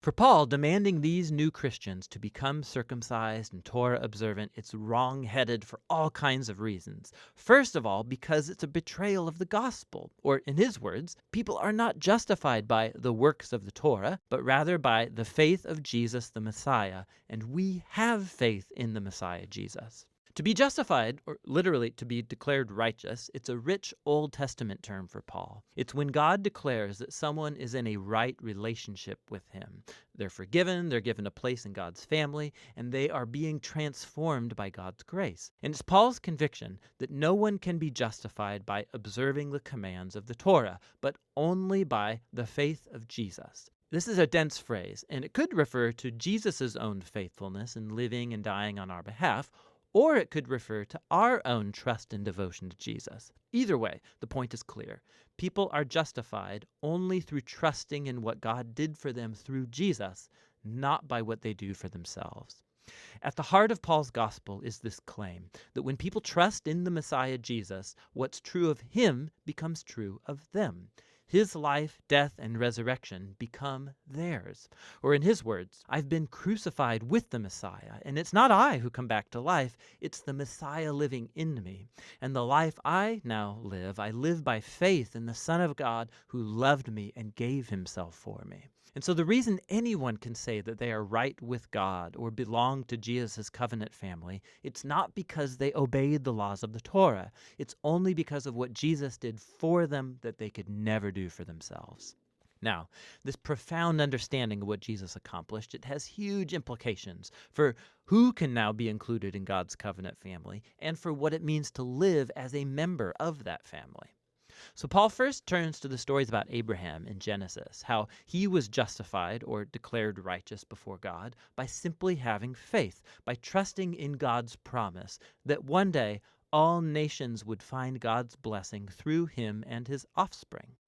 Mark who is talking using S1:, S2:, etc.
S1: For Paul, demanding these new Christians to become circumcised and Torah observant, it's wrong-headed for all kinds of reasons. First of all, because it's a betrayal of the gospel, or in his words, people are not justified by the works of the Torah, but rather by the faith of Jesus the Messiah, and we have faith in the Messiah Jesus. To be justified, or literally to be declared righteous, it's a rich Old Testament term for Paul. It's when God declares that someone is in a right relationship with him. They're forgiven, they're given a place in God's family, and they are being transformed by God's grace. And it's Paul's conviction that no one can be justified by observing the commands of the Torah, but only by the faith of Jesus. This is a dense phrase, and it could refer to Jesus' own faithfulness in living and dying on our behalf, or it could refer to our own trust and devotion to Jesus. Either way, the point is clear. People are justified only through trusting in what God did for them through Jesus, not by what they do for themselves. At the heart of Paul's gospel is this claim that when people trust in the Messiah Jesus, what's true of him becomes true of them. His life, death, and resurrection become theirs. Or in his words, I've been crucified with the Messiah, and it's not I who come back to life, it's the Messiah living in me. And the life I now live, I live by faith in the Son of God who loved me and gave himself for me. And so the reason anyone can say that they are right with God or belong to Jesus' covenant family, it's not because they obeyed the laws of the Torah. It's only because of what Jesus did for them that they could never do for themselves. Now, this profound understanding of what Jesus accomplished, it has huge implications for who can now be included in God's covenant family and for what it means to live as a member of that family. So Paul first turns to the stories about Abraham in Genesis, how he was justified or declared righteous before God by simply having faith, by trusting in God's promise that one day all nations would find God's blessing through him and his offspring.